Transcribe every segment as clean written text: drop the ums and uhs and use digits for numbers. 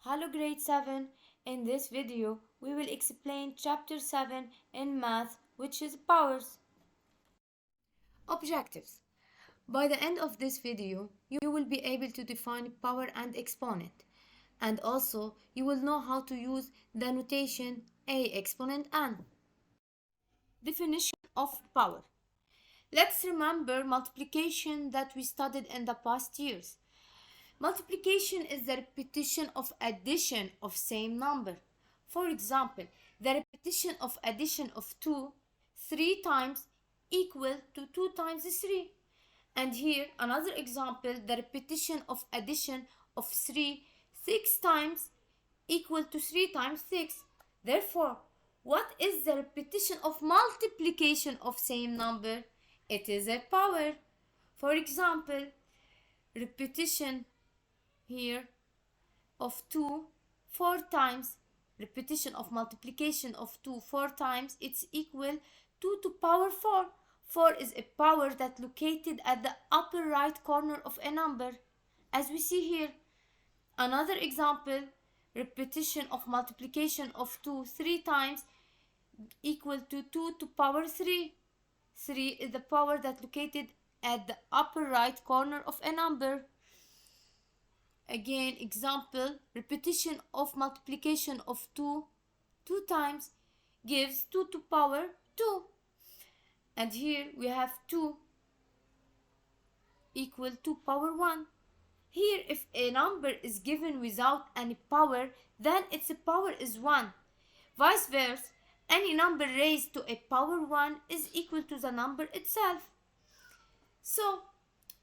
Hello grade 7. In this video, we will explain chapter 7 in math, which is powers. Objectives. By the end of this video, you will be able to define power and exponent. And also, you will know how to use the notation A exponent n. Definition of power. Let's remember multiplication that we studied in the past years. Multiplication is the repetition of addition of same number. For example, the repetition of addition of 2 3 times equal to 2 times 3. And here another example, the repetition of addition of 3 6 times equal to 3 times 6. Therefore, what is the repetition of multiplication of same number? It is a power. For example, repetition here of 2 4 times, repetition of multiplication of 2 4 times, it's equal 2 to power 4. 4 is a power that located at the upper right corner of a number, as we see here. Another example, repetition of multiplication of 2 3 times equal to 2 to power 3. 3 is the power that located at the upper right corner of a number. Again, example, repetition of multiplication of 2 times gives 2 to power 2. And here we have 2 equal to power 1. Here, if a number is given without any power, then its power is 1. Vice versa, any number raised to a power 1 is equal to the number itself. So,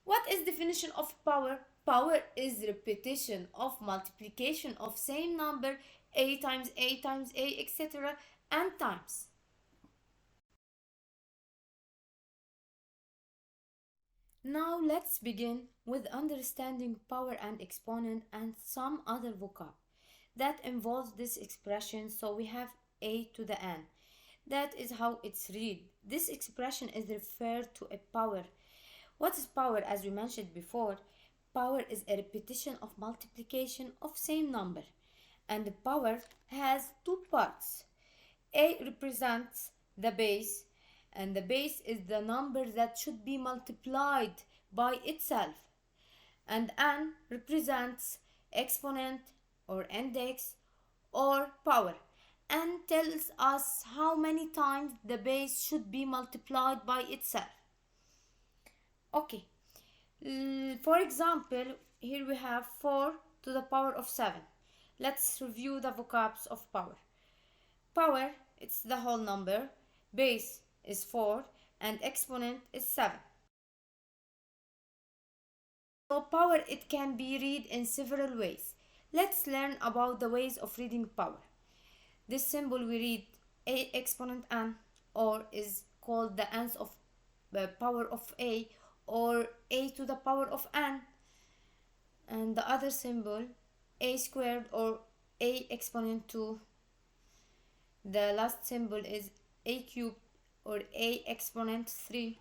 what is definition of power? Power is repetition of multiplication of same number a times a times a, etc. n times. Now let's begin with understanding power and exponent and some other vocab that involves this expression. So we have a to the n. That is how it's read. This expression is referred to a power. What is power? As we mentioned before, power is a repetition of multiplication of same number, and the power has two parts. A represents the base, and the base is the number that should be multiplied by itself, and n represents exponent or index or power. N tells us how many times the base should be multiplied by itself. Okay. For example, here we have 4 to the power of 7. Let's review the vocabs of power. Power, it's the whole number, base is 4, and exponent is 7. So power, it can be read in several ways. Let's learn about the ways of reading power. This symbol we read a exponent n, or is called the nth of the power of a, or a to the power of n. And the other symbol, a squared, or a exponent 2. The last symbol is a cubed, or a exponent 3.